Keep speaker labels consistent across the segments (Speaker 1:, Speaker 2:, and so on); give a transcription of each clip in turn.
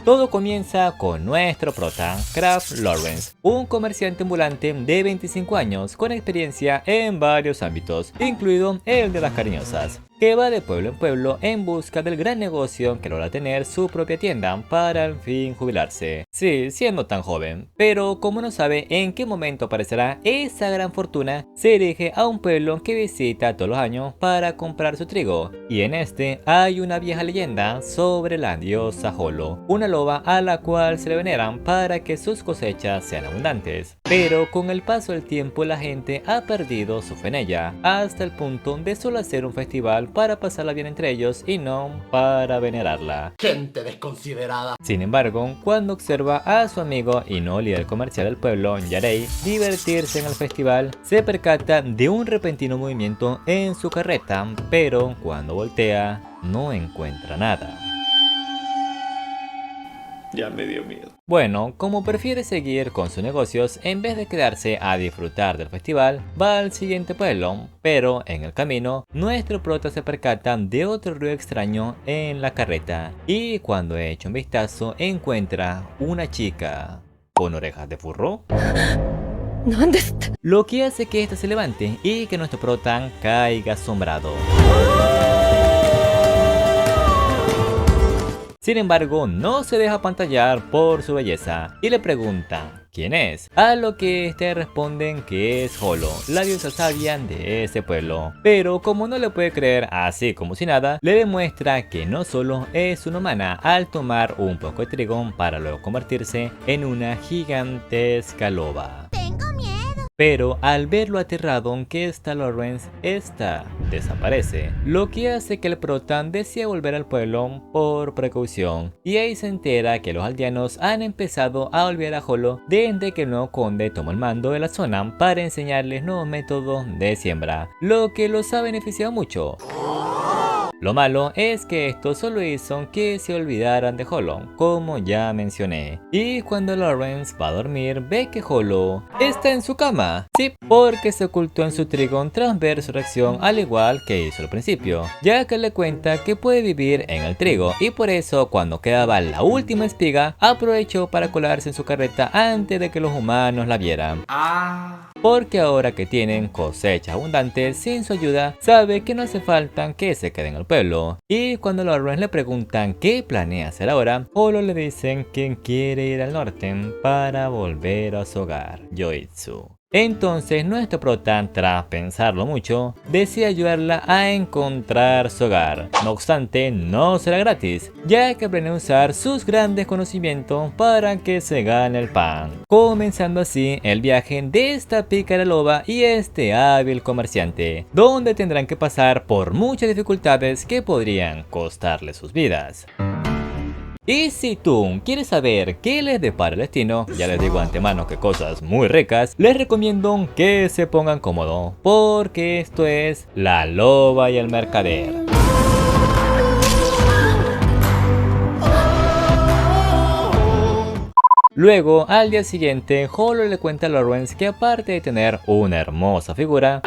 Speaker 1: Todo comienza con nuestro prota, Kraft Lawrence, un comerciante ambulante de 25 años con experiencia en varios ámbitos, incluido el de las cariñosas, que va de pueblo en pueblo en busca del gran negocio que logra tener su propia tienda para al fin jubilarse. Sí, siendo tan joven, pero como no sabe en qué momento aparecerá esa gran fortuna, se dirige a un pueblo que visita todos los años para comprar su trigo, y en este hay una vieja leyenda sobre la diosa Holo, una loba a la cual se le veneran para que sus cosechas sean abundantes. Pero con el paso del tiempo la gente ha perdido su fe en ella, hasta el punto de solo hacer un festival para pasarla bien entre ellos y no para venerarla.
Speaker 2: Gente desconsiderada.
Speaker 1: Sin embargo, cuando observa a su amigo y no líder comercial del pueblo, Yarei, divertirse en el festival, se percata de un repentino movimiento en su carreta, pero cuando voltea, no encuentra nada.
Speaker 3: Ya me dio miedo.
Speaker 1: Bueno, como prefiere seguir con sus negocios, en vez de quedarse a disfrutar del festival, va al siguiente pueblo, pero en el camino, nuestro prota se percata de otro ruido extraño en la carreta, y cuando echa un vistazo, encuentra una chica con orejas de furro, lo que hace que ésta se levante y que nuestro prota caiga asombrado. Sin embargo, no se deja apantallar por su belleza y le pregunta quién es, a lo que este responden que es Holo, la diosa sabia de ese pueblo. Pero como no le puede creer así como si nada, le demuestra que no solo es una humana al tomar un poco de trigo para luego convertirse en una gigantesca loba. Pero al ver lo aterrado que está Lawrence, esta desaparece, lo que hace que el prota desee volver al pueblo por precaución, y ahí se entera que los aldeanos han empezado a olvidar a Holo desde que el nuevo conde tomó el mando de la zona para enseñarles nuevos métodos de siembra, lo que los ha beneficiado mucho. Lo malo es que esto solo hizo que se olvidaran de Holo, como ya mencioné. Y cuando Lawrence va a dormir, ve que Holo está en su cama. Sí, porque se ocultó en su trigo tras ver su reacción al igual que hizo al principio, ya que le cuenta que puede vivir en el trigo, y por eso cuando quedaba la última espiga, aprovechó para colarse en su carreta antes de que los humanos la vieran. Porque ahora que tienen cosechas abundantes, sin su ayuda, sabe que no hace falta que se queden al pueblo. Y cuando los Lawrence le preguntan qué planea hacer ahora, Holo le dicen que quiere ir al norte para volver a su hogar, Yoitsu. Entonces nuestro prota, tras pensarlo mucho, decide ayudarla a encontrar su hogar. No obstante, no será gratis, ya que aprende a usar sus grandes conocimientos para que se gane el pan. Comenzando así el viaje de esta pícara loba y este hábil comerciante, donde tendrán que pasar por muchas dificultades que podrían costarle sus vidas. Y si tú quieres saber qué les depara el destino, ya les digo de antemano que cosas muy ricas, les recomiendo que se pongan cómodos, porque esto es La Loba y el Mercader. Luego, al día siguiente, Holo le cuenta a Lawrence que aparte de tener una hermosa figura,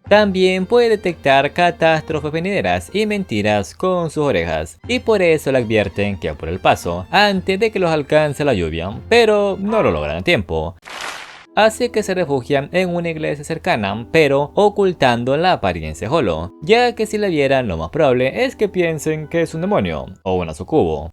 Speaker 1: también puede detectar catástrofes venideras y mentiras con sus orejas, y por eso le advierten que apure el paso antes de que los alcance la lluvia, pero no lo logran a tiempo. Así que se refugian en una iglesia cercana, pero ocultando la apariencia de Holo, ya que si la vieran lo más probable es que piensen que es un demonio o una sucubo.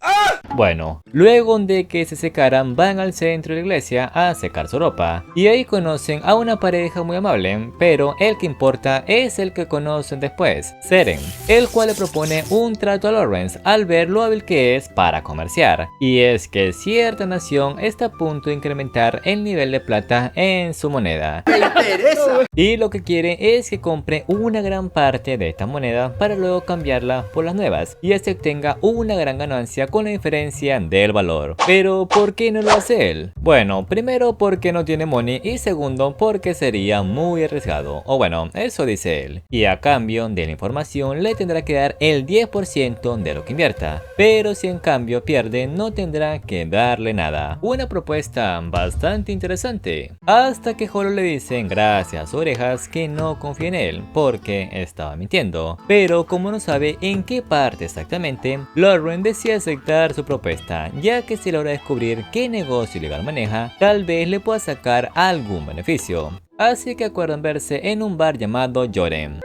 Speaker 1: Bueno, luego de que se secaran van al centro de la iglesia a secar su ropa, y ahí conocen a una pareja muy amable, pero el que importa es el que conocen después, Seren, el cual le propone un trato a Lawrence al ver lo hábil que es para comerciar, y es que cierta nación está a punto de incrementar el nivel de plata en su moneda.
Speaker 2: ¡Me interesa!
Speaker 1: Y lo que quiere es que compre una gran parte de esta moneda para luego cambiarla por las nuevas, y así obtenga una gran ganancia con la diferencia del valor. Pero ¿por qué no lo hace él? Bueno, primero porque no tiene money, y segundo porque sería muy arriesgado, o bueno, eso dice él, y a cambio de la información le tendrá que dar el 10% de lo que invierta, pero si en cambio pierde no tendrá que darle nada. Una propuesta bastante interesante, hasta que Holo le dicen gracias a sus orejas que no confía en él porque estaba mintiendo, pero como no sabe en qué parte exactamente, Lawrence decide aceptar su propuesta, ya que si logra descubrir qué negocio ilegal maneja, tal vez le pueda sacar algún beneficio. Así que acuerdan verse en un bar llamado Jorem.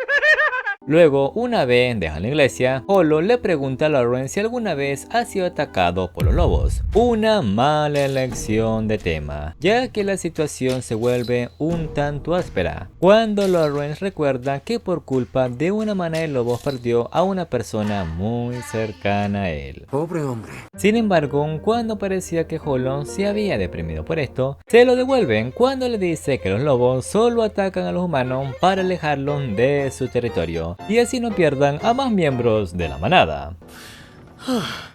Speaker 1: Luego, una vez dejan la iglesia, Holo le pregunta a Lauren si alguna vez ha sido atacado por los lobos. Una mala elección de tema, ya que la situación se vuelve un tanto áspera, cuando Lauren recuerda que por culpa de una manada de lobos perdió a una persona muy cercana a él.
Speaker 3: Pobre hombre.
Speaker 1: Sin embargo, cuando parecía que Holo se había deprimido por esto, se lo devuelven cuando le dice que los lobos solo atacan a los humanos para alejarlos de su territorio y así no pierdan a más miembros de la manada.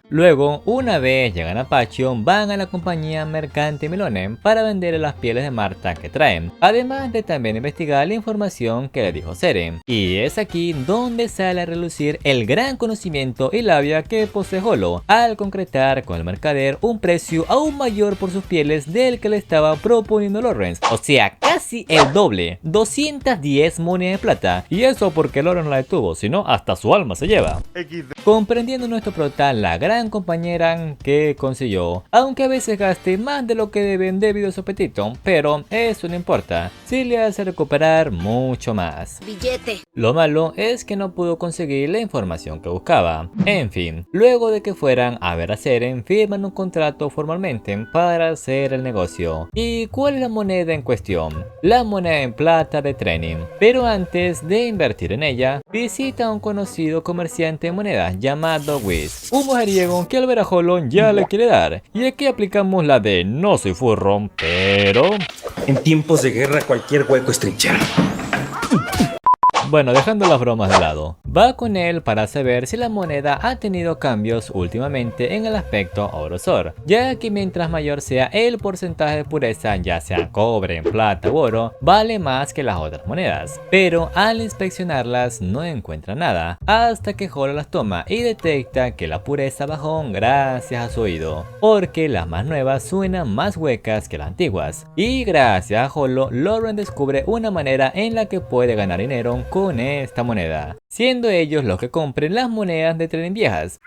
Speaker 1: Luego, una vez llegan a Patio, van a la compañía mercante Milone para vender las pieles de Marta que traen, además de también investigar la información que le dijo Seren. Y es aquí donde sale a relucir el gran conocimiento y labia que posee Holo, al concretar con el mercader un precio aún mayor por sus pieles del que le estaba proponiendo Lawrence, o sea, casi el doble, 210 monedas de plata, y eso porque Lawrence no la detuvo, sino hasta su alma se lleva. Comprendiendo nuestro prota la gran compañera que consiguió, aunque a veces gaste más de lo que deben debido a su apetito, pero eso no importa, si le hace recuperar mucho más.
Speaker 4: Billete.
Speaker 1: Lo malo es que no pudo conseguir la información que buscaba. En fin, luego de que fueran a ver a Seren, firman un contrato formalmente para hacer el negocio. ¿Y cuál es la moneda en cuestión? La moneda en plata de Training. Pero antes de invertir en ella, visita a un conocido comerciante de monedas llamado Whis, un mujeriego que al ver a Holo ya le quiere dar. Y aquí aplicamos la de no soy furro, pero...
Speaker 3: En tiempos de guerra cualquier hueco es trinchera.
Speaker 1: Bueno, dejando las bromas de lado, va con él para saber si la moneda ha tenido cambios últimamente en el aspecto o grosor, ya que mientras mayor sea el porcentaje de pureza, ya sea cobre, plata u oro, vale más que las otras monedas. Pero al inspeccionarlas no encuentra nada, hasta que Holo las toma y detecta que la pureza bajó gracias a su oído, porque las más nuevas suenan más huecas que las antiguas. Y gracias a Holo, Lauren descubre una manera en la que puede ganar dinero con esta moneda, siendo ellos los que compren las monedas de Training viejas.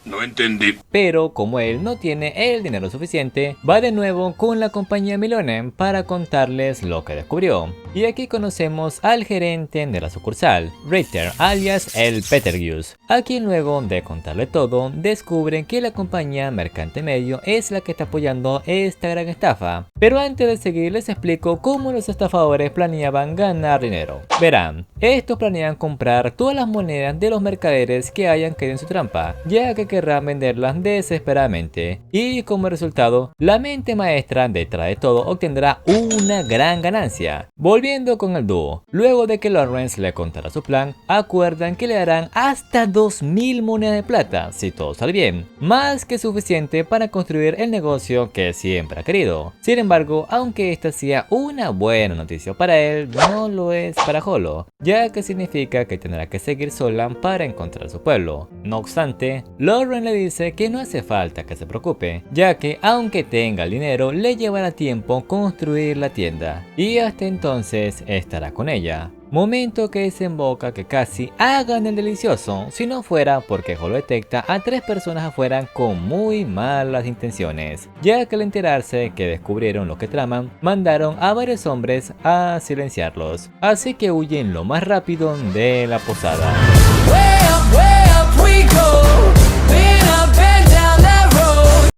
Speaker 5: No entendí.
Speaker 1: Pero como él no tiene el dinero suficiente, va de nuevo con la compañía Milone para contarles lo que descubrió. Y aquí conocemos al gerente de la sucursal, Ritter, alias el Petergius, a quien luego de contarle todo, descubren que la compañía Mercante Medio es la que está apoyando esta gran estafa. Pero antes de seguir les explico cómo los estafadores planeaban ganar dinero. Verán, estos planean comprar todas las monedas de los mercaderes que hayan caído en su trampa, ya que querrán venderlas desesperadamente, y como resultado, la mente maestra detrás de todo obtendrá una gran ganancia. Volviendo con el dúo, luego de que Lawrence le contara su plan, acuerdan que le darán hasta 2000 monedas de plata si todo sale bien, más que suficiente para construir el negocio que siempre ha querido. Sin embargo, aunque esta sea una buena noticia para él, no lo es para Holo, ya que significa que tendrá que seguir sola para encontrar su pueblo. No obstante, Lauren le dice que no hace falta que se preocupe, ya que aunque tenga el dinero, le llevará tiempo construir la tienda, y hasta entonces estará con ella. Momento que desemboca que casi hagan el delicioso, si no fuera porque Holo detecta a 3 personas afuera con muy malas intenciones, ya que al enterarse que descubrieron lo que traman, mandaron a varios hombres a silenciarlos, así que huyen lo más rápido de la posada.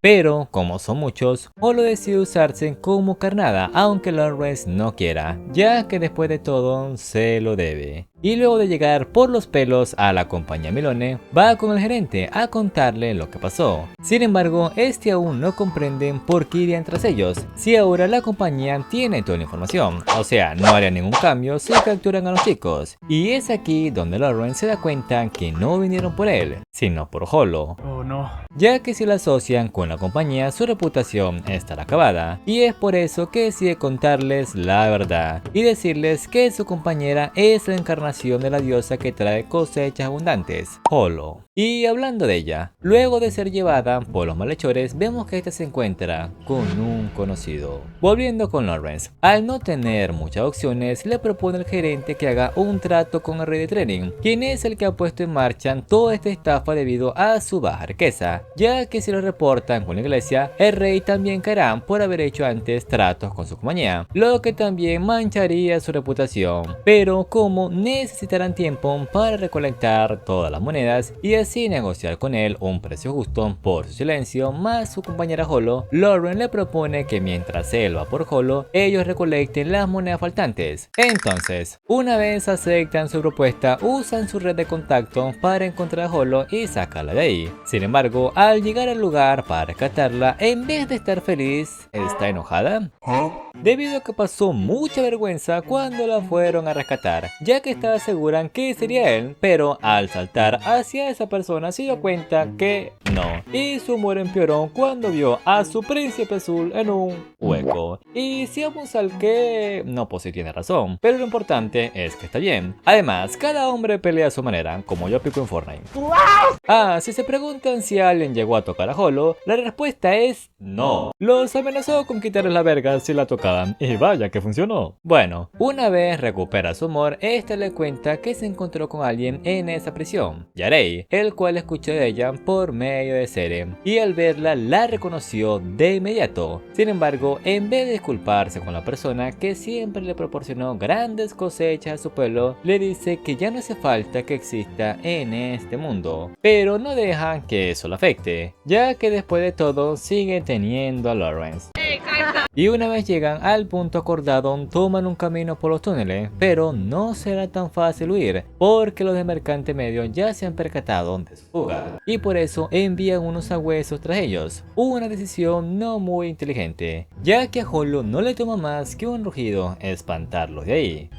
Speaker 1: Pero, como son muchos, Holo decide usarse como carnada, aunque Lawrence no quiera, ya que después de todo se lo debe. Y luego de llegar por los pelos a la compañía Milone, va con el gerente a contarle lo que pasó. Sin embargo, este aún no comprende por qué irían tras ellos, si ahora la compañía tiene toda la información. O sea, no haría ningún cambio si capturan a los chicos. Y es aquí donde Lawrence se da cuenta que no vinieron por él, sino por Holo.
Speaker 6: Oh no.
Speaker 1: Ya que si la asocian con la compañía, su reputación estará acabada. Y es por eso que decide contarles la verdad y decirles que su compañera es la encarnación encarnación de la diosa que trae cosechas abundantes, Holo. Y hablando de ella, luego de ser llevada por los malhechores, vemos que esta se encuentra con un conocido. Volviendo con Lawrence, al no tener muchas opciones, le propone al gerente que haga un trato con el rey de Trenin, quien es el que ha puesto en marcha toda esta estafa debido a su baja riqueza, ya que si lo reportan con la iglesia, el rey también caerá por haber hecho antes tratos con su compañía, lo que también mancharía su reputación. Pero como necesitarán tiempo para recolectar todas las monedas y así negociar con él un precio justo por su silencio más su compañera Holo, Lauren le propone que mientras él va por Holo, ellos recolecten las monedas faltantes. Entonces, una vez aceptan su propuesta, usan su red de contacto para encontrar a Holo y sacarla de ahí. Sin embargo, al llegar al lugar para rescatarla, en vez de estar feliz, está enojada, debido a que pasó mucha vergüenza cuando la fueron a rescatar, ya que estaba segura que sería él, pero al saltar hacia esa persona se dio cuenta que no, y su humor empeoró cuando vio a su príncipe azul en un hueco. Y si vamos al que no, pues sí tiene razón, pero lo importante es que está bien. Además, cada hombre pelea a su manera, como yo pico en Fortnite. Si se preguntan si alguien llegó a tocar a Holo, la respuesta es no. Los amenazó con quitarles la verga si la tocaban, y vaya que funcionó. Bueno, una vez recupera su humor, esta le cuenta que se encontró con alguien en esa prisión, Yarei, el cual escuchó de ella por medio de Sere, y al verla la reconoció de inmediato. Sin embargo, en vez de disculparse con la persona que siempre le proporcionó grandes cosechas a su pueblo, le dice que ya no hace falta que exista en este mundo, pero no deja que eso lo afecte, ya que después de todo sigue teniendo a Lawrence. Y una vez llegan al punto acordado, toman un camino por los túneles, pero no será tan fácil huir, porque los de Mercante Medio ya se han percatado de su fuga, y por eso envían unos sagüesos tras ellos, una decisión no muy inteligente, ya que a Holo no le toma más que un rugido espantarlos de ahí.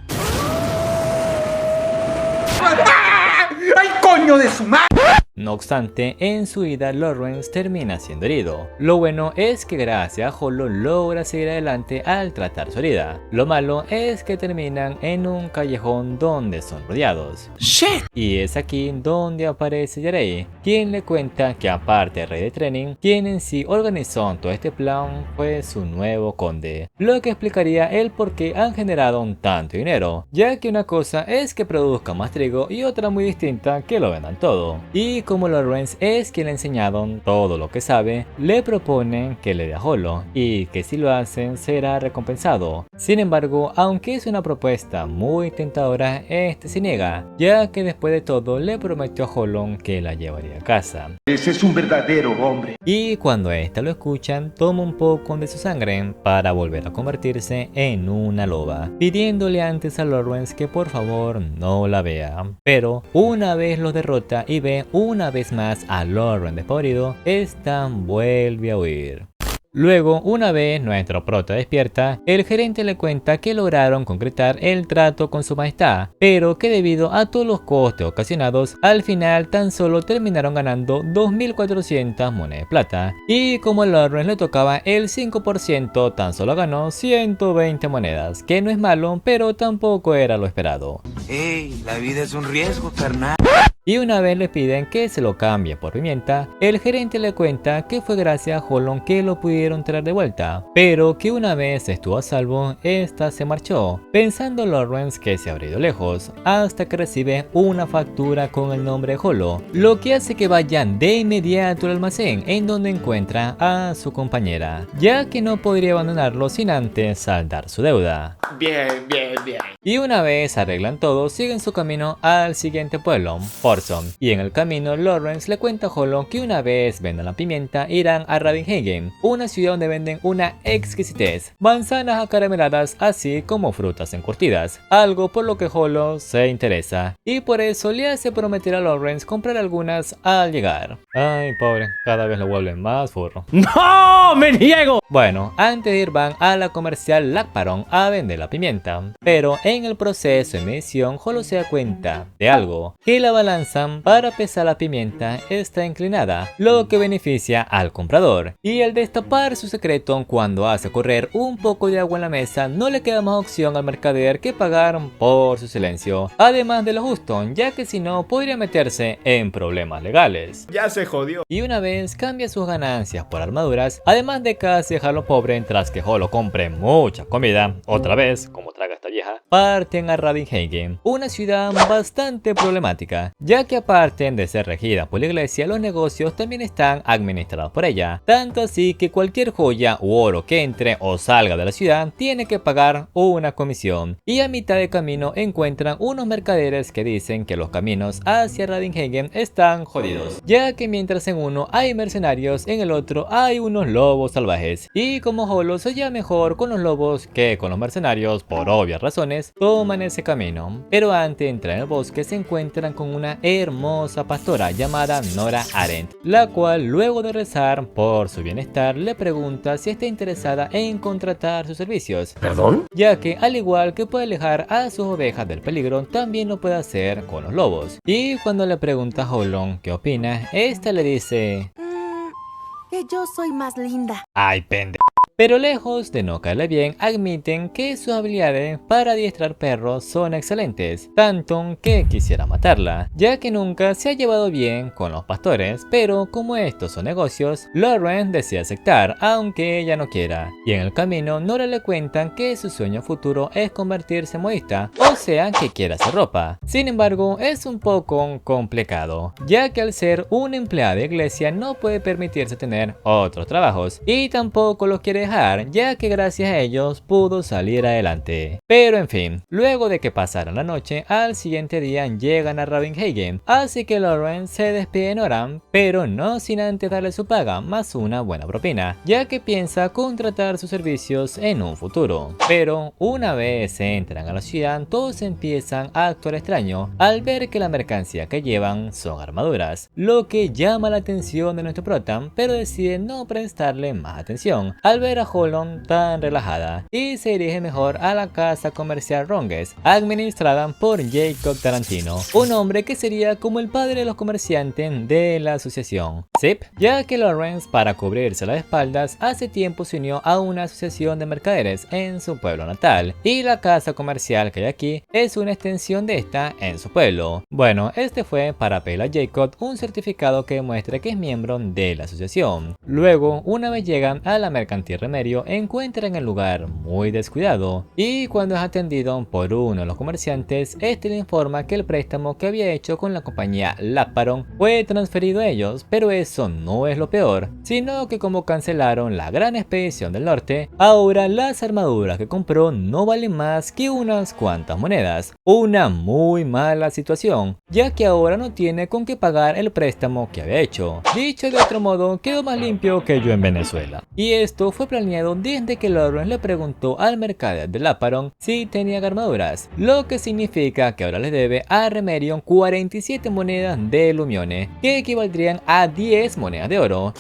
Speaker 3: ¡Ay, coño de su madre!
Speaker 1: No obstante, en su ida Lawrence termina siendo herido. Lo bueno es que gracias a Holo logra seguir adelante al tratar su herida. Lo malo es que terminan en un callejón donde son rodeados. ¡Shit! Y es aquí donde aparece Yarei, quien le cuenta que aparte del rey de Trenin, quien en sí organizó todo este plan fue su nuevo conde, lo que explicaría el por qué han generado tanto dinero, ya que una cosa es que produzcan más trigo y otra muy distinta que lo vendan todo. Y como Lawrence es quien le ha enseñado todo lo que sabe, le proponen que le dé a Holo y que si lo hacen será recompensado. Sin embargo, aunque es una propuesta muy tentadora, este se niega, ya que después de todo le prometió a Holo que la llevaría a casa.
Speaker 3: Ese es un verdadero hombre.
Speaker 1: Y cuando ésta lo escuchan, toma un poco de su sangre para volver a convertirse en una loba, pidiéndole antes a Lawrence que por favor no la vea. Pero una vez lo derrota y ve una vez más a Lawrence despavorido, esta vuelve a huir. Luego, una vez nuestro prota despierta, el gerente le cuenta que lograron concretar el trato con su majestad, pero que debido a todos los costes ocasionados, al final tan solo terminaron ganando 2.400 monedas de plata, y como a Lawrence le tocaba el 5%, tan solo ganó 120 monedas, que no es malo, pero tampoco era lo esperado.
Speaker 4: ¡Ey! La vida es un riesgo, carnal.
Speaker 1: Y una vez le piden que se lo cambie por pimienta, el gerente le cuenta que fue gracias a Holo que lo pudieron traer de vuelta, pero que una vez estuvo a salvo, esta se marchó, pensando Lawrence que se habría ido lejos, hasta que recibe una factura con el nombre de Holo, lo que hace que vayan de inmediato al almacén en donde encuentra a su compañera, ya que no podría abandonarlo sin antes saldar su deuda.
Speaker 2: Bien, bien, bien.
Speaker 1: Y una vez arreglan todo, siguen su camino al siguiente pueblo, Forson. Y en el camino, Lawrence le cuenta a Holo que una vez vendan la pimienta, irán a Ravenhagen, una ciudad donde venden una exquisitez, manzanas acarameladas así como frutas encurtidas, algo por lo que Holo se interesa, y por eso le hace prometer a Lawrence comprar algunas al llegar. Ay, pobre, cada vez lo vuelven más furro.
Speaker 3: ¡No! ¡Me niego!
Speaker 1: Bueno, antes de ir van a la comercial Lacparon a vender la pimienta, pero en el proceso de medición Holo se da cuenta de algo, que la balanza balanza para pesar la pimienta está inclinada, lo que beneficia al comprador. Y al destapar su secreto cuando hace correr un poco de agua en la mesa, no le queda más opción al mercader que pagar por su silencio, además de lo justo, ya que si no podría meterse en problemas legales.
Speaker 3: Ya se jodió.
Speaker 1: Y una vez cambia sus ganancias por armaduras, además de casi dejarlo pobre tras que Holo compre mucha comida, otra vez, como traga esta vieja, parten a Ravenshagen, una ciudad bastante problemática, ya que aparte de ser regida por la iglesia, los negocios también están administrados por ella, tanto así que cualquier joya u oro que entre o salga de la ciudad tiene que pagar una comisión. Y a mitad de camino encuentran unos mercaderes que dicen que los caminos hacia Ravenshagen están jodidos, ya que mientras en uno hay mercenarios, en el otro hay unos lobos salvajes, y como Holo se lleva mejor con los lobos que con los mercenarios por obvias razones, toman ese camino. Pero antes de entrar en el bosque se encuentran con una hermosa pastora llamada Nora Arendt, la cual luego de rezar por su bienestar le pregunta si está interesada en contratar sus servicios.
Speaker 2: ¿Perdón?
Speaker 1: Ya que al igual que puede alejar a sus ovejas del peligro, también lo puede hacer con los lobos. Y cuando le pregunta a Holo qué opina, esta le dice:
Speaker 6: que yo soy más linda.
Speaker 1: ¡ay, pendejo! Pero lejos de no caerle bien, admiten que sus habilidades para adiestrar perros son excelentes, tanto que quisiera matarla, ya que nunca se ha llevado bien con los pastores, pero como estos son negocios, Lauren decide aceptar, aunque ella no quiera. Y en el camino, Nora le cuentan que su sueño futuro es convertirse en modista, o sea que quiere hacer ropa. Sin embargo, es un poco complicado, ya que al ser una empleada de iglesia no puede permitirse tener otros trabajos, y tampoco los quiere dejar, ya que gracias a ellos pudo salir adelante. Pero en fin, luego de que pasaran la noche, al siguiente día llegan a Ravenshagen, así que Lauren se despide de Nora, pero no sin antes darle su paga más una buena propina, ya que piensa contratar sus servicios en un futuro. Pero una vez entran a la ciudad, todos empiezan a actuar extraño al ver que la mercancía que llevan son armaduras, lo que llama la atención de nuestro prota, pero decide no prestarle más atención al ver a Holo tan relajada, y se dirige mejor a la casa comercial Ronges, administrada por Jacob Tarantino, un hombre que sería como el padre de los comerciantes de la asociación. Zip, ya que Lawrence, para cubrirse las espaldas, hace tiempo se unió a una asociación de mercaderes en su pueblo natal, y la casa comercial que hay aquí es una extensión de esta en su pueblo. Bueno, este fue para pedirle a Jacob un certificado que demuestre que es miembro de la asociación. Luego, una vez llegan a la mercantil Remedio, encuentran el lugar muy descuidado, y cuando es atendido por uno de los comerciantes, este le informa que el préstamo que había hecho con la compañía Laparon fue transferido a ellos, pero eso no es lo peor, sino que como cancelaron la gran expedición del norte, ahora las armaduras que compró no valen más que unas cuantas monedas. Una muy mala situación, ya que ahora no tiene con qué pagar el préstamo que había hecho. Dicho de otro modo, quedó más limpio que yo en Venezuela. Y esto fue planeado desde que Lawrence le preguntó al mercader de Laparon si tenía armaduras, lo que significa que ahora le debe a Remerion 47 monedas de Lumione, que equivaldrían a 10 monedas de oro.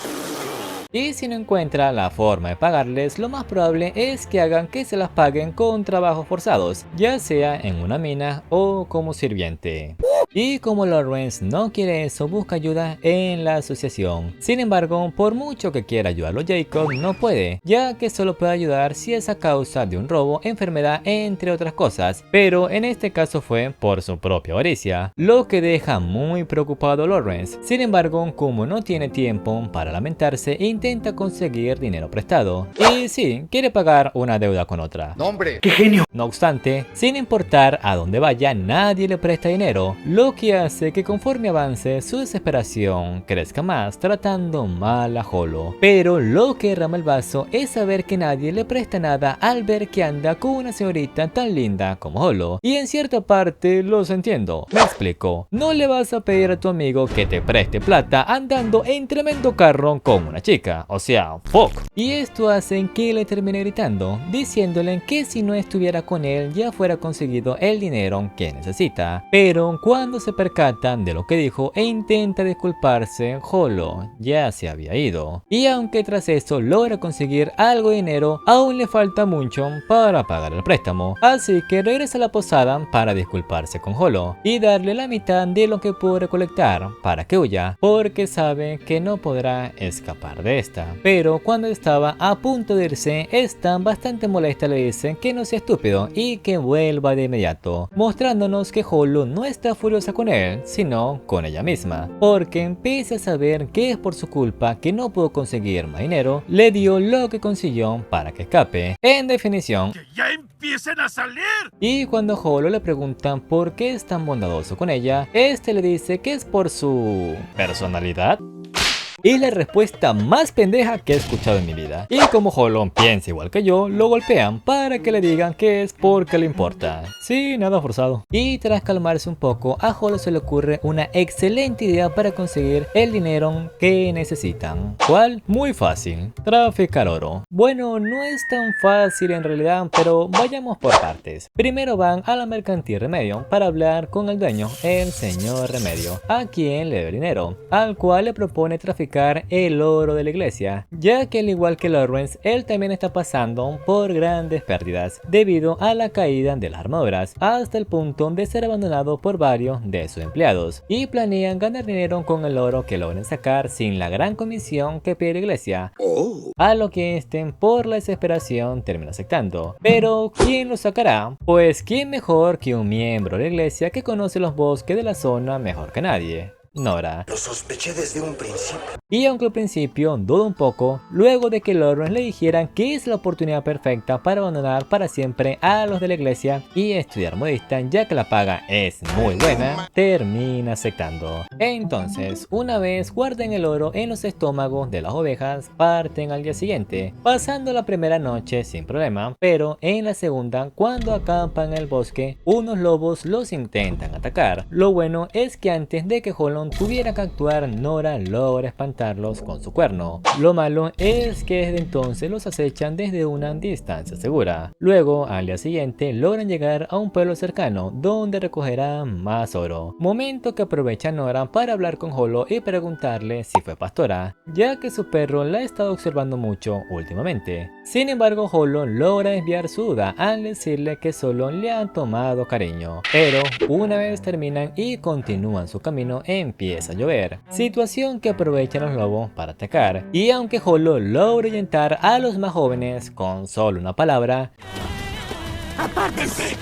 Speaker 1: Y si no encuentra la forma de pagarles, lo más probable es que hagan que se las paguen con trabajos forzados, ya sea en una mina o como sirviente. Y como Lawrence no quiere eso, busca ayuda en la asociación. Sin embargo, por mucho que quiera ayudarlo Jacob, no puede, ya que solo puede ayudar si es a causa de un robo, enfermedad, entre otras cosas. Pero en este caso fue por su propia avaricia, lo que deja muy preocupado a Lawrence. Sin embargo, como no tiene tiempo para lamentarse, intenta conseguir dinero prestado. Y sí, quiere pagar una deuda con otra.
Speaker 3: ¡No, hombre! ¡Qué genio!
Speaker 1: No obstante, sin importar a dónde vaya, nadie le presta dinero, lo que hace que conforme avance su desesperación crezca más, tratando mal a Holo. Pero lo que derrama el vaso es saber que nadie le presta nada al ver que anda con una señorita tan linda como Holo. Y en cierta parte los entiendo. Me explico, no le vas a pedir a tu amigo que te preste plata andando en tremendo carro con una chica, o sea, fuck. Y esto hace que le termine gritando, diciéndole que si no estuviera con él ya fuera conseguido el dinero que necesita. Pero cuando Cuando se percatan de lo que dijo e intenta disculparse, Holo ya se había ido. Y aunque tras eso logra conseguir algo de dinero, aún le falta mucho para pagar el préstamo. Así que regresa a la posada para disculparse con Holo y darle la mitad de lo que pudo recolectar para que huya, porque sabe que no podrá escapar de esta. Pero cuando estaba a punto de irse, esta bastante molesta le dice que no sea estúpido y que vuelva de inmediato, mostrándonos que Holo no está furiosa con él, sino con ella misma, porque pese a saber que es por su culpa que no pudo conseguir más dinero, le dio lo que consiguió para que escape. En definición,
Speaker 5: ¡Que ya empiecen a salir!
Speaker 1: y cuando Holo le preguntan por qué es tan bondadoso con ella, este le dice que es por su personalidad. Es la respuesta más pendeja que he escuchado en mi vida. Y como Holo piensa igual que yo, lo golpean para que le digan que es porque le importa. Sí, nada forzado. Y tras calmarse un poco, a Holo se le ocurre una excelente idea para conseguir el dinero que necesitan. ¿Cuál? Muy fácil. Traficar oro. Bueno, no es tan fácil en realidad, pero vayamos por partes. Primero van a la mercantil Remedio para hablar con el dueño, el señor Remedio, a quien le debe dinero, al cual le propone traficar el oro de la iglesia, ya que al igual que Lawrence, él también está pasando por grandes pérdidas debido a la caída de las armaduras, hasta el punto de ser abandonado por varios de sus empleados, y planean ganar dinero con el oro que logren sacar sin la gran comisión que pide la iglesia, a lo que por la desesperación termina aceptando. Pero ¿quién lo sacará? Pues ¿quién mejor que un miembro de la iglesia que conoce los bosques de la zona mejor que nadie? Nora.
Speaker 7: Lo sospeché desde un principio.
Speaker 1: Y aunque al principio duda un poco, luego de que Lawrence le dijeran que es la oportunidad perfecta para abandonar para siempre a los de la iglesia y estudiar modista, ya que la paga es muy buena, termina aceptando. Entonces, una vez guarden el oro en los estómagos de las ovejas, parten al día siguiente, pasando la primera noche sin problema, pero en la segunda, cuando acampan en el bosque, unos lobos los intentan atacar. Lo bueno es que antes de que Holo tuviera que actuar, Nora logra espantarlos con su cuerno. Lo malo es que desde entonces los acechan desde una distancia segura. Luego, al día siguiente, logran llegar a un pueblo cercano donde recogerán más oro. Momento que aprovecha Nora para hablar con Holo y preguntarle si fue pastora, ya que su perro la ha estado observando mucho últimamente. Sin embargo, Holo logra desviar su duda al decirle que solo le han tomado cariño. Pero una vez terminan y continúan su camino, empieza a llover, situación que aprovechan los lobos para atacar. Y aunque Holo logra ahuyentar a los más jóvenes con solo una palabra, ¡apártense!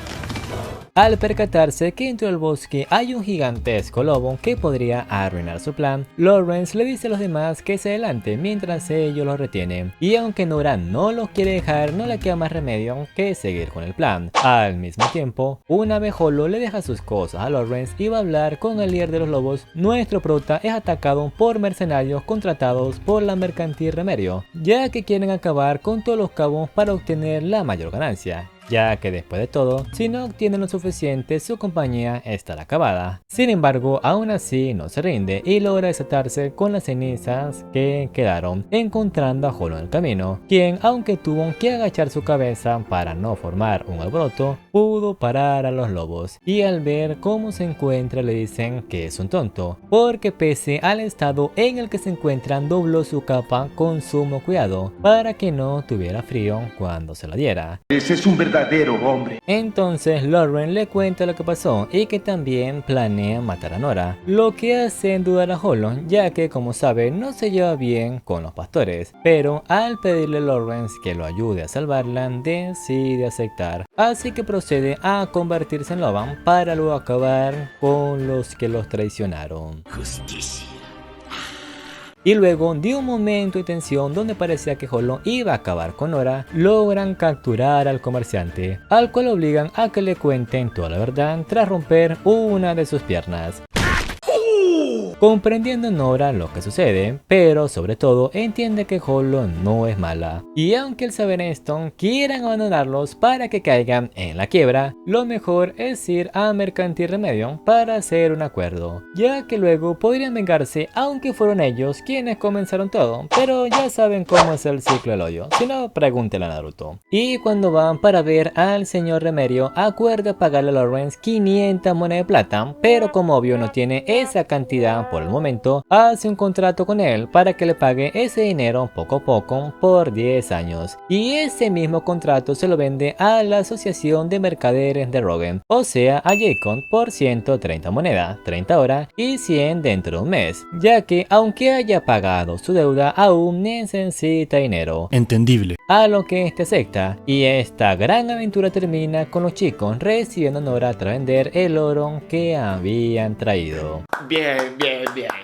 Speaker 1: Al percatarse que dentro del bosque hay un gigantesco lobo que podría arruinar su plan, Lawrence le dice a los demás que se adelante mientras ellos lo retienen. Y aunque Nora no los quiere dejar, no le queda más remedio que seguir con el plan. Al mismo tiempo, una vez Holo le deja sus cosas a Lawrence y va a hablar con el líder de los lobos, nuestro prota es atacado por mercenarios contratados por la mercantil Remedio, ya que quieren acabar con todos los cabos para obtener la mayor ganancia, ya que después de todo, si no obtienen lo suficiente, su compañía estará acabada. Sin embargo, aún así no se rinde y logra desatarse con las cenizas que quedaron, encontrando a Holo en el camino, quien, aunque tuvo que agachar su cabeza para no formar un alboroto, pudo parar a los lobos, y al ver cómo se encuentra le dicen que es un tonto, porque pese al estado en el que se encuentran, dobló su capa con sumo cuidado para que no tuviera frío cuando se la diera.
Speaker 3: Ese es un verdadero hombre.
Speaker 1: Entonces Lawrence le cuenta lo que pasó y que también planea matar a Nora, lo que hace dudar a Holo, ya que como sabe no se lleva bien con los pastores, pero al pedirle a Lawrence que lo ayude a salvarla, decide aceptar, así que procede a convertirse en loba para luego acabar con los que los traicionaron.
Speaker 7: Justicia.
Speaker 1: Y luego de un momento de tensión donde parecía que Holo iba a acabar con Nora, logran capturar al comerciante, al cual obligan a que le cuenten toda la verdad tras romper una de sus piernas. comprendiendo Nora lo que sucede, pero sobre todo entiende que Holo no es mala. Y aunque el saber esto quieran abandonarlos para que caigan en la quiebra, lo mejor es ir a Mercantil Remedio para hacer un acuerdo, ya que luego podrían vengarse aunque fueron ellos quienes comenzaron todo, pero ya saben cómo es el ciclo del odio, si no pregúntenle a Naruto. Y cuando van para ver al señor Remedio, acuerda pagarle a Lawrence 500 monedas de plata, pero como obvio no tiene esa cantidad por el momento, hace un contrato con él para que le pague ese dinero poco a poco por 10 años, y ese mismo contrato se lo vende a la Asociación de Mercaderes de Rogen, o sea a Jacob, por 130 monedas, 30 horas y 100 dentro de un mes, ya que aunque haya pagado su deuda aún necesita dinero.
Speaker 8: Entendible.
Speaker 1: A lo que este acepta, y esta gran aventura termina con los chicos recibiendo a Nora tras vender el oro que habían traído.
Speaker 3: Bien.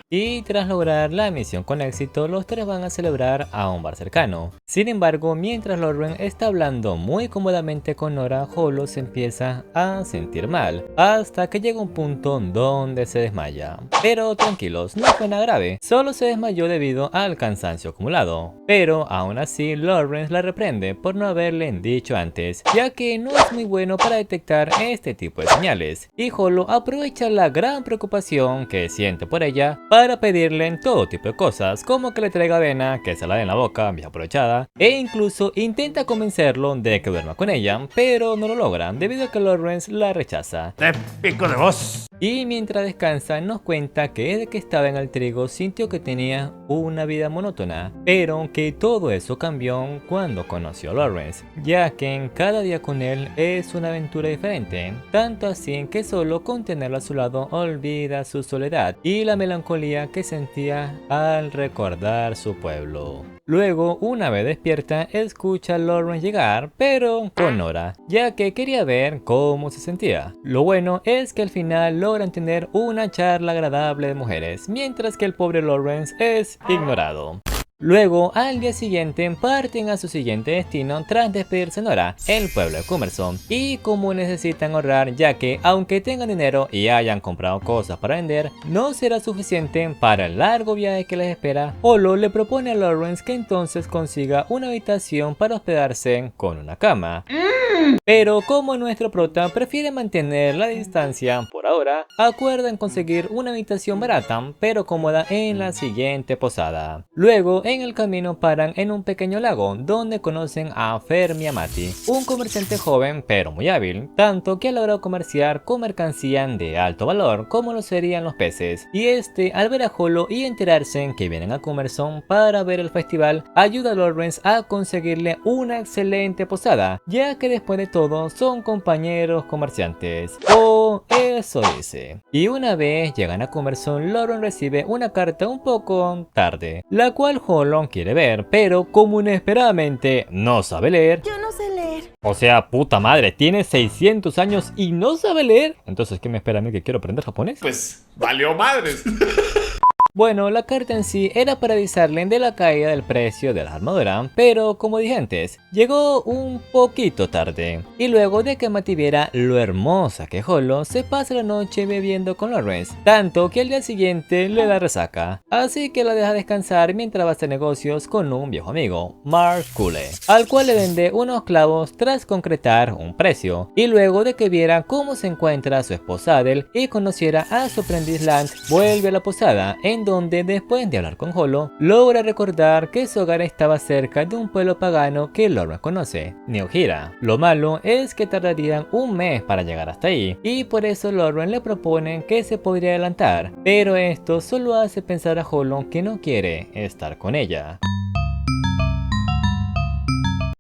Speaker 1: Y tras lograr la misión con éxito, los tres van a celebrar a un bar cercano. Sin embargo, mientras Lauren está hablando muy cómodamente con Nora, Holo se empieza a sentir mal, hasta que llega un punto donde se desmaya. Pero tranquilos, no fue nada grave, solo se desmayó debido al cansancio acumulado. Pero aún así, Lawrence la reprende por no haberle dicho antes, ya que no es muy bueno para detectar este tipo de señales. Y Holo aprovecha la gran preocupación que siente por ella para pedirle todo tipo de cosas, como que le traiga avena, que se la dé en la boca, bien aprovechada, e incluso intenta convencerlo de que duerma con ella, pero no lo logra debido a que Lawrence la rechaza.
Speaker 5: ¡Te pico de voz!
Speaker 1: Y mientras descansa nos cuenta que desde que estaba en el trigo sintió que tenía una vida monótona, pero que todo eso cambió cuando conoció a Lawrence, ya que en cada día con él es una aventura diferente, tanto así que solo con tenerlo a su lado olvida su soledad y la melancolía que sentía al recordar su pueblo. Luego, una vez despierta, escucha a Lawrence llegar, pero con Nora, ya que quería ver cómo se sentía. Lo bueno es que al final logran tener una charla agradable de mujeres, mientras que el pobre Lawrence es ignorado. Luego, al día siguiente, parten a su siguiente destino tras despedirse de Nora, el pueblo de Cumberson. Y como necesitan ahorrar, ya que aunque tengan dinero y hayan comprado cosas para vender, no será suficiente para el largo viaje que les espera, Holo le propone a Lawrence que entonces consiga una habitación para hospedarse con una cama. Pero como nuestro prota prefiere mantener la distancia por ahora, acuerdan conseguir una habitación barata pero cómoda en la siguiente posada. Luego, en el camino paran en un pequeño lago donde conocen a Fermi Amati, un comerciante joven pero muy hábil, tanto que ha logrado comerciar con mercancía de alto valor como lo serían los peces. Y este, al ver a Holo y enterarse que vienen a Cumberson para ver el festival, ayuda a Lawrence a conseguirle una excelente posada, ya que después de todo son compañeros comerciantes, o eso dice. Y una vez llegan a Cumberson, Lawrence recibe una carta un poco tarde, la cual Holo quiere ver, pero como inesperadamente no sabe leer.
Speaker 6: Yo no sé leer.
Speaker 1: O sea, puta madre, tiene 600 años y no sabe leer. Entonces, ¿qué me espera a mí que quiero aprender japonés?
Speaker 3: Pues valió madres.
Speaker 1: Bueno, la carta en sí era para avisarle de la caída del precio de la armadura, pero como dije antes, llegó un poquito tarde. Y luego de que Mati viera lo hermosa que Holo, se pasa la noche bebiendo con Lawrence, tanto que al día siguiente le da resaca. Así que la deja descansar mientras va a hacer negocios con un viejo amigo, Mark Cule, al cual le vende unos clavos tras concretar un precio. Y luego de que viera cómo se encuentra su esposa Adele y conociera a su aprendiz Lance, vuelve a la posada, en donde después de hablar con Holo, logra recordar que su hogar estaba cerca de un pueblo pagano que Lawrence conoce, Neogira. Lo malo es que tardarían un mes para llegar hasta ahí, y por eso Lawrence le propone que se podría adelantar, pero esto solo hace pensar a Holo que no quiere estar con ella.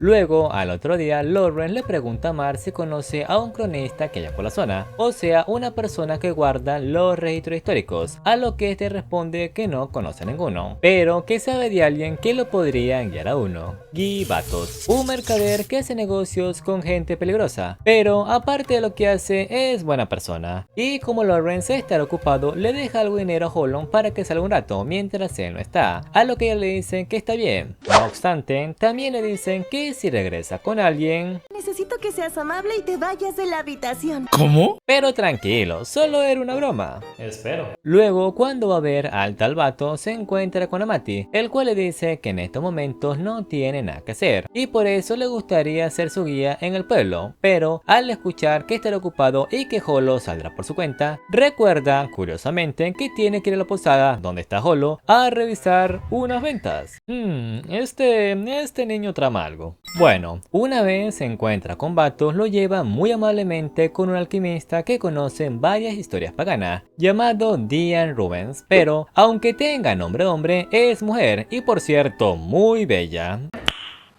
Speaker 1: Luego, al otro día, Lawrence le pregunta a Mar si conoce a un cronista que haya por la zona, o sea, una persona que guarda los registros históricos, a lo que este responde que no conoce a ninguno, pero que sabe de alguien que lo podría guiar a uno, Guy Batos, un mercader que hace negocios con gente peligrosa, pero aparte de lo que hace, es buena persona, y como Lawrence está ocupado, le deja algo de dinero a Holo para que salga un rato mientras él no está, a lo que ella le dice que está bien. No obstante, también le dicen que que si regresa con alguien...
Speaker 6: Necesito que seas amable y te vayas de la habitación.
Speaker 1: ¿Cómo? Pero tranquilo, solo era una broma. Espero. Luego, cuando va a ver al tal vato, se encuentra con Amati, el cual le dice que en estos momentos no tiene nada que hacer y por eso le gustaría ser su guía en el pueblo, pero al escuchar que estará ocupado y que Holo saldrá por su cuenta, recuerda curiosamente que tiene que ir a la posada donde está Holo a revisar unas ventas. Este niño trama algo. Bueno, una vez se encuentra con Vato, lo lleva muy amablemente con un alquimista que conoce varias historias paganas, llamado Diane Rubens, pero aunque tenga nombre de hombre, es mujer y por cierto muy bella.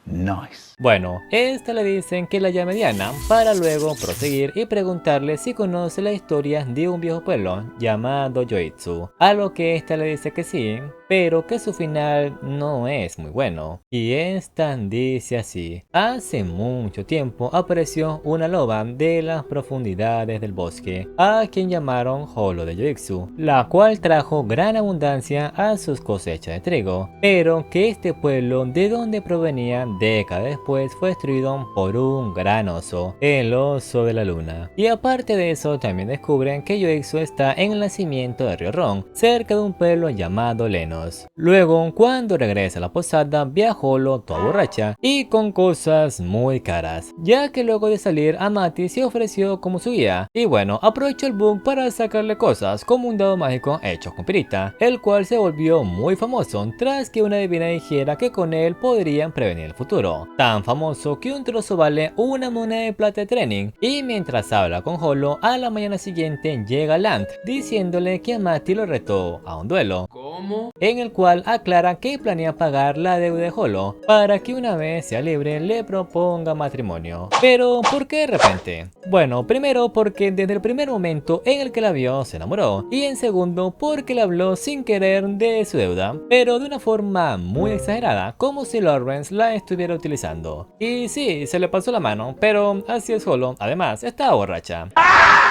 Speaker 3: Nice.
Speaker 1: Bueno, esta le dicen que la llame Diana para luego proseguir y preguntarle si conoce la historia de un viejo pueblo llamado Yoitsu, a lo que esta le dice que sí, pero que su final no es muy bueno. Y esta dice así: hace mucho tiempo apareció una loba de las profundidades del bosque, a quien llamaron Holo de Yoitsu, la cual trajo gran abundancia a sus cosechas de trigo, pero que este pueblo de donde provenía décadas después fue destruido por un gran oso, el oso de la luna. Y aparte de eso también descubren que Yoitsu está en el nacimiento del río Ron, cerca de un pueblo llamado Lenos. Luego, cuando regresa a la posada, ve a Holo toda borracha y con cosas muy caras, ya que luego de salir Amati se ofreció como su guía. Y bueno, aprovechó el bug para sacarle cosas como un dado mágico hecho con pirita, el cual se volvió muy famoso tras que una divina dijera que con él podrían prevenir el futuro. Tan famoso que un trozo vale una moneda de plata de training. Y mientras habla con Holo, a la mañana siguiente llega Lant diciéndole que Amati lo retó a un duelo.
Speaker 4: ¿Cómo?
Speaker 1: En el cual aclara que planea pagar la deuda de Holo para que una vez sea libre le proponga matrimonio. Pero ¿por qué de repente? Bueno, primero porque desde el primer momento en el que la vio se enamoró, y en segundo porque le habló sin querer de su deuda, pero de una forma muy exagerada, como si Lawrence la estuviera utilizando. Y sí, se le pasó la mano, pero así es Holo, además estaba borracha.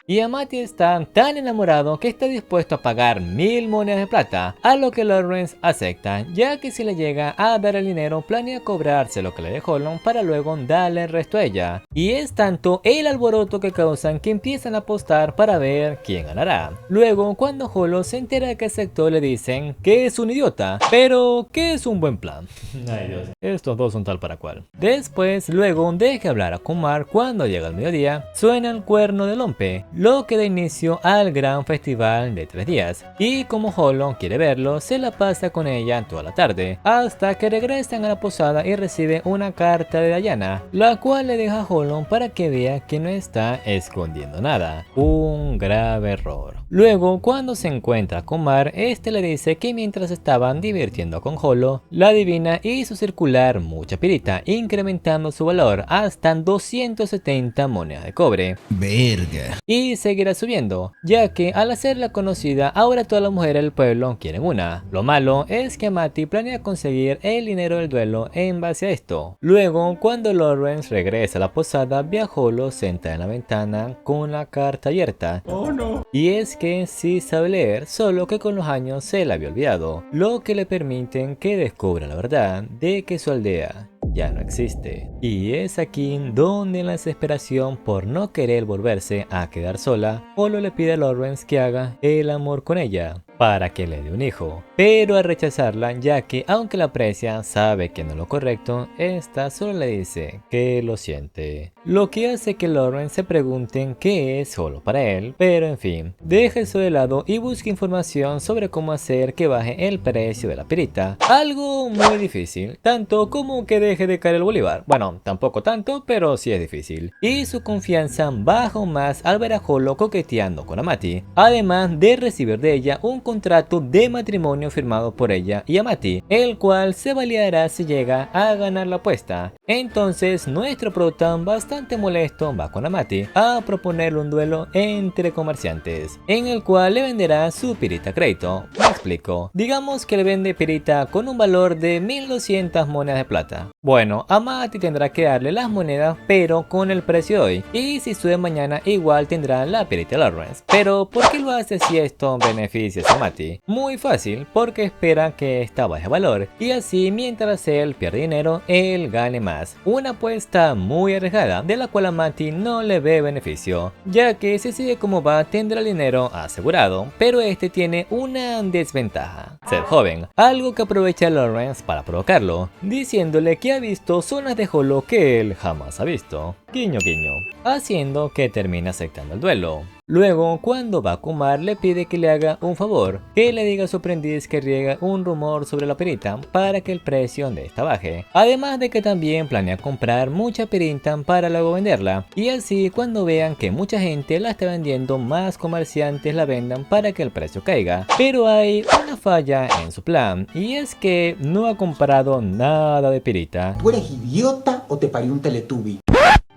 Speaker 1: Y Amati está tan enamorado que está dispuesto a pagar 1000 monedas de plata, a lo que Lawrence acepta, ya que si le llega a dar el dinero planea cobrarse lo que le dejó Holo para luego darle el resto a ella. Y es tanto el alboroto que causan que empiezan a apostar para ver quién ganará. Luego, cuando Holo se entera de que aceptó, le dicen que es un idiota, pero que es un buen plan. Ay Dios, estos dos son tal para cual. Después, luego de que hablara con Mar, cuando llega el mediodía, suena el cuerno de Lompe, lo que da inicio al gran festival de 3 días. Y como Holo quiere verlo, se la pasa con ella toda la tarde, hasta que regresan a la posada y recibe una carta de Diana, la cual le deja a Holo para que vea que no está escondiendo nada. Un grave error. Luego, cuando se encuentra con Mar, este le dice que mientras estaban divirtiendo con Holo, la adivina hizo circular mucha pirita, incrementando su valor hasta 270 monedas de cobre.
Speaker 8: Verga.
Speaker 1: Y seguirá subiendo, ya que al hacerla conocida, ahora todas las mujeres del pueblo quieren una. Lo malo es que Amati planea conseguir el dinero del duelo en base a esto. Luego, cuando Lawrence regresa a la posada, ve a Holo sentada en la ventana con la carta abierta.
Speaker 3: Oh no.
Speaker 1: Y es que sí sabe leer, solo que con los años se la había olvidado, lo que le permiten que descubra la verdad de que su aldea ya no existe. Y es aquí donde la desesperación por no querer volverse a quedar sola, Holo le pide a Lawrence que haga el amor con ella para que le dé un hijo, pero al rechazarla, ya que aunque la aprecia, sabe que no es lo correcto, esta solo le dice que lo siente, lo que hace que Lawrence se pregunte qué es Holo para él, pero en fin, deja eso de lado y busca información sobre cómo hacer que baje el precio de la pirita, algo muy difícil, tanto como que deje de caer el bolívar. Bueno, tampoco tanto, pero sí es difícil. Y su confianza baja aún más al ver a Holo coqueteando con Amati, además de recibir de ella un contrato de matrimonio firmado por ella y Amati, el cual se validará si llega a ganar la apuesta. Entonces nuestro prota, bastante molesto, va con Amati a proponerle un duelo entre comerciantes, en el cual le venderá su pirita a crédito. Me explico, digamos que le vende pirita con un valor de 1200 monedas de plata. Bueno, Amati tendrá que darle las monedas pero con el precio de hoy, y si sube mañana igual tendrá la pirita de Lawrence. Pero ¿por qué lo hace si esto beneficia a su Mati. Muy fácil, porque espera que esta baje valor y así mientras él pierde dinero, él gane más. Una apuesta muy arriesgada de la cual a Mati no le ve beneficio, ya que si sigue como va tendrá el dinero asegurado, pero este tiene una desventaja: ser joven, algo que aprovecha Lawrence para provocarlo, diciéndole que ha visto zonas de holo que él jamás ha visto. Guiño guiño, haciendo que termine aceptando el duelo. Luego, cuando va a Kumar, le pide que le haga un favor, que le diga a su aprendiz que riega un rumor sobre la perita para que el precio de esta baje. Además de que también planea comprar mucha perita para luego venderla, y así cuando vean que mucha gente la está vendiendo, más comerciantes la vendan para que el precio caiga. Pero hay una falla en su plan, y es que no ha comprado nada de perita.
Speaker 3: ¿Tú eres idiota o te parió un Teletubby?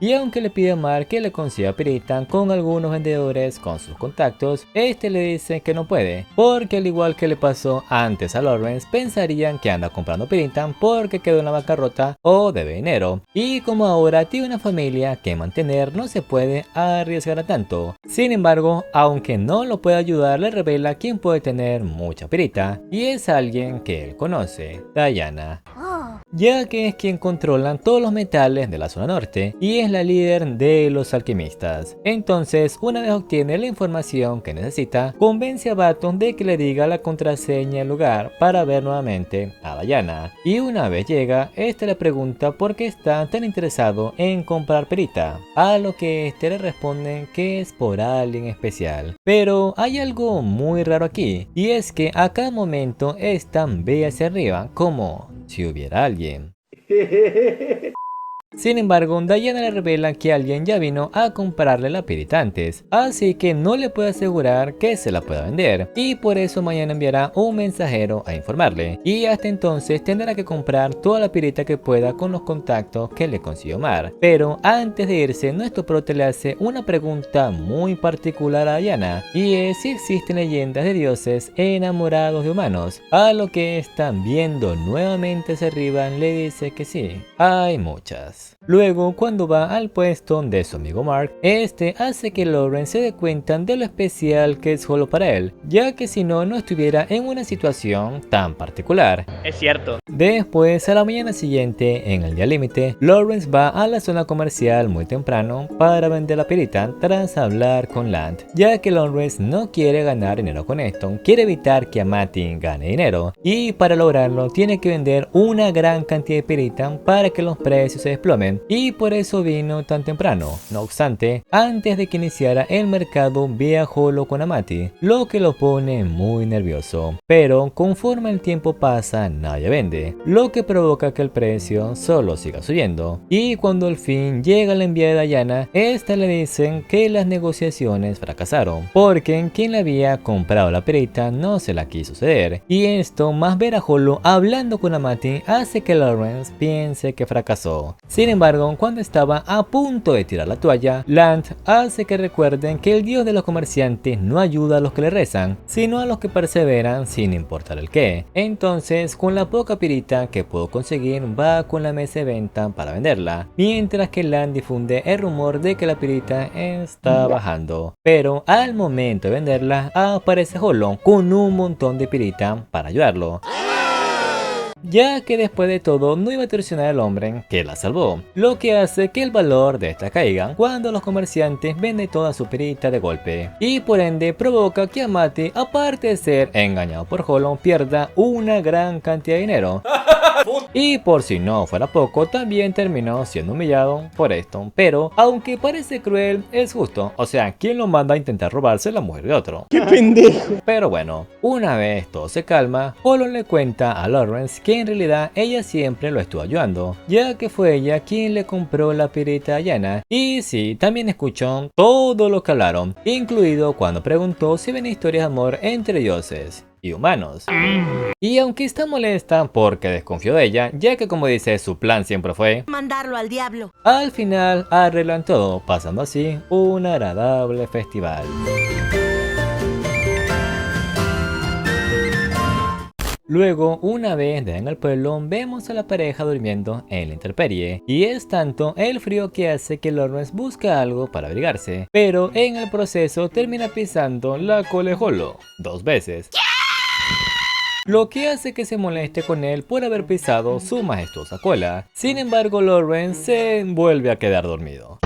Speaker 1: Y aunque le pide a Mark que le consiga perita con algunos vendedores con sus contactos, este le dice que no puede, porque al igual que le pasó antes a Lawrence, pensarían que anda comprando perita porque quedó en la bancarrota o debe dinero. Y como ahora tiene una familia que mantener, no se puede arriesgar a tanto. Sin embargo, aunque no lo puede ayudar, le revela quién puede tener mucha perita, y es alguien que él conoce: Diana, ya que es quien controla todos los metales de la zona norte y es la líder de los alquimistas. Entonces, una vez obtiene la información que necesita, convence a Baton de que le diga la contraseña del lugar para ver nuevamente a Diana. Y una vez llega, este le pregunta por qué está tan interesado en comprar perita, a lo que este le responde que es por alguien especial. Pero hay algo muy raro aquí, y es que a cada momento están ve hacia arriba como si hubiera alguien. Sin embargo, Diana le revela que alguien ya vino a comprarle la perita antes, así que no le puede asegurar que se la pueda vender, y por eso mañana enviará un mensajero a informarle, y hasta entonces tendrá que comprar toda la perita que pueda con los contactos que le consiguió Mar. Pero antes de irse, nuestro prota le hace una pregunta muy particular a Diana, y es si existen leyendas de dioses enamorados de humanos, a lo que están viendo nuevamente hacia arriba le dice que sí, hay muchas. Luego, cuando va al puesto de su amigo Mark, este hace que Lawrence se dé cuenta de lo especial que es solo para él, ya que si no, no estuviera en una situación tan particular.
Speaker 8: Es cierto.
Speaker 1: Después, a la mañana siguiente, en el día límite, Lawrence va a la zona comercial muy temprano para vender la perita tras hablar con Land, ya que Lawrence no quiere ganar dinero con esto, quiere evitar que Amati gane dinero, y para lograrlo tiene que vender una gran cantidad de perita para que los precios se desplomen, y por eso vino tan temprano. No obstante, antes de que iniciara el mercado, ve a Holo con Amati, lo que lo pone muy nervioso. Pero conforme el tiempo pasa, nadie vende, lo que provoca que el precio solo siga subiendo. Y cuando al fin llega la enviada de Diana, esta le dicen que las negociaciones fracasaron, porque quien le había comprado la perita no se la quiso ceder. Y esto, más ver a Holo hablando con Amati, hace que Lawrence piense que fracasó. Sin embargo, cuando estaba a punto de tirar la toalla, Land hace que recuerden que el dios de los comerciantes no ayuda a los que le rezan, sino a los que perseveran sin importar el qué. Entonces, con la poca perita que pudo conseguir, va con la mesa de venta para venderla, mientras que Land difunde el rumor de que la perita está bajando. Pero al momento de venderla, aparece Holo con un montón de perita para ayudarlo, ya que después de todo no iba a traicionar al hombre que la salvó, lo que hace que el valor de esta caiga cuando los comerciantes venden toda su perita de golpe, y por ende provoca que Amati, aparte de ser engañado por Holo, pierda una gran cantidad de dinero. Y por si no fuera poco, también terminó siendo humillado por esto. Pero, aunque parece cruel, es justo. O sea, ¿quién lo manda a intentar robarse la mujer de otro?
Speaker 3: ¡Qué pendejo!
Speaker 1: Pero bueno, una vez todo se calma, Holo le cuenta a Lawrence que en realidad ella siempre lo estuvo ayudando, ya que fue ella quien le compró la perita a Diana. Y sí, también escuchó todo lo que hablaron, incluido cuando preguntó si ven historias de amor entre dioses y humanos. Y aunque está molesta porque desconfió de ella, ya que como dice, su plan siempre fue
Speaker 6: mandarlo al diablo,
Speaker 1: al final arreglan todo, pasando así un agradable festival. Luego, una vez en el pueblo, vemos a la pareja durmiendo en la intemperie, y es tanto el frío que hace que Lawrence busca algo para abrigarse, pero en el proceso termina pisando la cola de Holo 2 veces. lo que hace que se moleste con él por haber pisado su majestuosa cola. Sin embargo, Lawrence se vuelve a quedar dormido.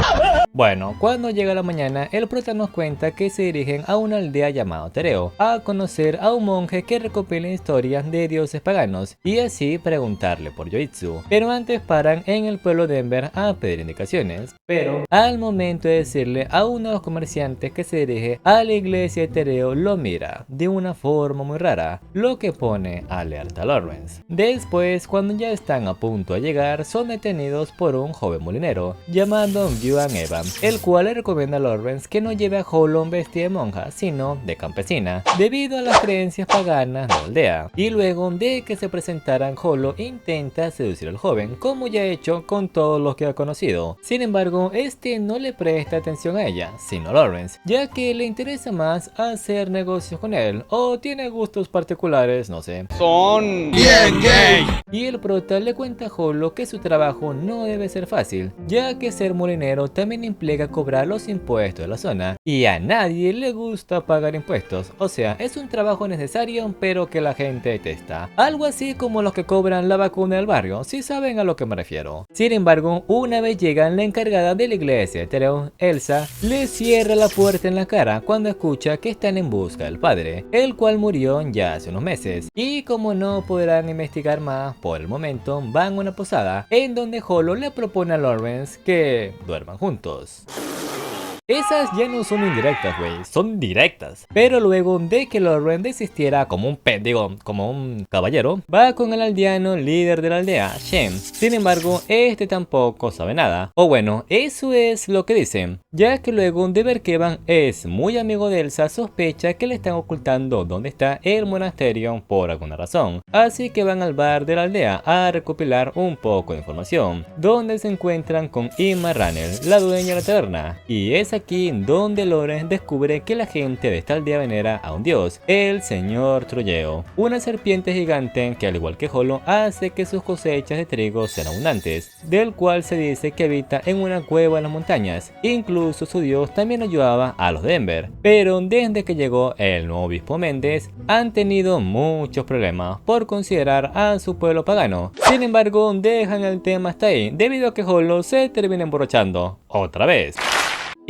Speaker 1: Bueno, cuando llega la mañana, el prota nos cuenta que se dirigen a una aldea llamada Tereo a conocer a un monje que recopila historias de dioses paganos y así preguntarle por Yoitsu. Pero antes paran en el pueblo de Denver a pedir indicaciones. Pero al momento de decirle a uno de los comerciantes que se dirige a la iglesia de Tereo, lo mira de una forma muy rara, lo que pone alerta a Lawrence. Después, cuando ya están a punto de llegar, son detenidos por un joven molinero llamado Yuan Evan, el cual le recomienda a Lawrence que no lleve a Hollow vestida de monja, sino de campesina, debido a las creencias paganas de la aldea. Y luego de que se presentaran, Hollow intenta seducir al joven, como ya ha hecho con todos los que ha conocido. Sin embargo, este no le presta atención a ella, sino a Lawrence, ya que le interesa más hacer negocios con él, o tiene gustos particulares, no sé.
Speaker 3: Son bien gay.
Speaker 1: Y el prota le cuenta a Hollow que su trabajo no debe ser fácil, ya que ser molinero también implica cobrar los impuestos de la zona, y a nadie le gusta pagar impuestos. O sea, es un trabajo necesario, pero que la gente detesta. Algo así como los que cobran la vacuna del barrio, si saben a lo que me refiero. Sin embargo, una vez llegan, la encargada de la iglesia de Tereo, Elsa, le cierra la puerta en la cara cuando escucha que están en busca del padre, el cual murió ya hace unos meses. Y como no podrán investigar más por el momento, van a una posada en donde Hollow le propone a Lawrence que duerman juntos. Esas ya no son indirectas, güey, son directas. Pero luego de que Lawrence desistiera como como un caballero, va con el aldeano líder de la aldea, Shem. Sin embargo, este tampoco sabe nada. O bueno, eso es lo que dicen, ya que luego de ver que Evan es muy amigo de Elsa, sospecha que le están ocultando dónde está el monasterio por alguna razón. Así que van al bar de la aldea a recopilar un poco de información, donde se encuentran con Emma Rannell, la dueña de la taberna. Y es aquí donde Lawrence descubre que la gente de esta aldea venera a un dios, el señor Trolleo, una serpiente gigante que, al igual que Hollow, hace que sus cosechas de trigo sean abundantes, del cual se dice que habita en una cueva en las montañas. Incluso su dios también ayudaba a los Denver, pero desde que llegó el nuevo obispo Méndez han tenido muchos problemas por considerar a su pueblo pagano. Sin embargo, dejan el tema hasta ahí, debido a que Hollow se termina emborrachando otra vez.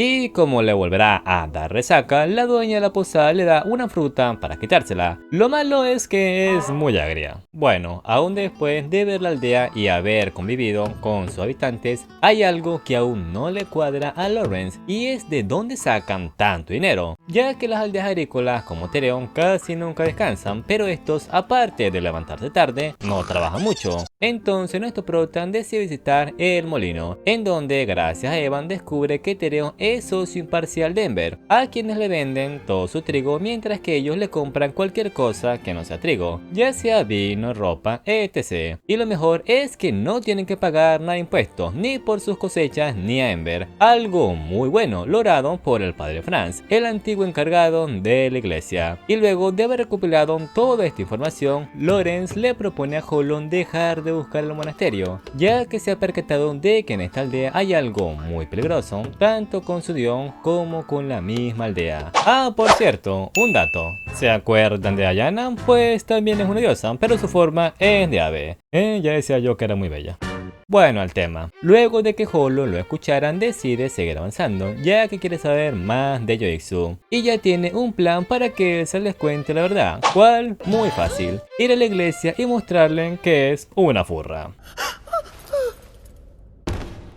Speaker 1: Y como le volverá a dar resaca, la dueña de la posada le da una fruta para quitársela. Lo malo es que es muy agria. Bueno, aún después de ver la aldea y haber convivido con sus habitantes, hay algo que aún no le cuadra a Lawrence, y es de dónde sacan tanto dinero, ya que las aldeas agrícolas como Tereo casi nunca descansan, pero estos, aparte de levantarse tarde, no trabajan mucho. Entonces nuestro prota decide visitar el molino, en donde gracias a Evan descubre que Tereo es socio imparcial de Denver, a quienes le venden todo su trigo, mientras que ellos le compran cualquier cosa que no sea trigo, ya sea vino, ropa, etc. Y lo mejor es que no tienen que pagar nada de impuestos, ni por sus cosechas ni a Denver, algo muy bueno, logrado por el padre Franz, el antiguo encargado de la iglesia. Y luego de haber recopilado toda esta información, Lawrence le propone a Hollow dejar de buscar el monasterio, ya que se ha percatado de que en esta aldea hay algo muy peligroso, tanto con su dios como con la misma aldea. Ah, por cierto, un dato, ¿se acuerdan de Ayana? Pues también es una diosa, pero su forma es de ave. Ya decía yo que era muy bella. Bueno, al tema. Luego de que Hollow lo escucharan, decide seguir avanzando, ya que quiere saber más de Yoitsu. Y ya tiene un plan para que se les cuente la verdad. ¿Cuál? Muy fácil. Ir a la iglesia y mostrarle que es una furra.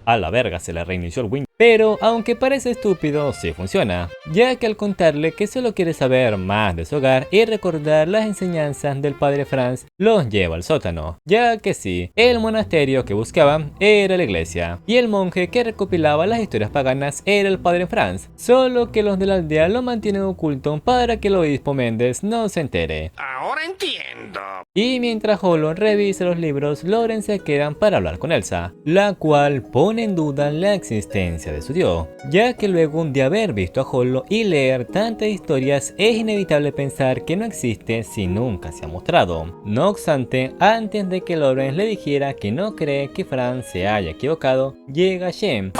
Speaker 1: A la verga, se le reinició el Win. Pero aunque parece estúpido, sí funciona, ya que al contarle que solo quiere saber más de su hogar y recordar las enseñanzas del padre Franz, los lleva al sótano, ya que sí, el monasterio que buscaban era la iglesia, y el monje que recopilaba las historias paganas era el padre Franz, solo que los de la aldea lo mantienen oculto para que el obispo Méndez no se entere.
Speaker 5: Ahora entiendo.
Speaker 1: Y mientras Hollow revisa los libros, Lawrence se quedan para hablar con Elsa, la cual pone en duda la existencia de su dios, ya que luego de haber visto a Hollow y leer tantas historias, es inevitable pensar que no existe si nunca se ha mostrado. No obstante, antes de que Lawrence le dijera que no cree que Franz se haya equivocado, llega Shem,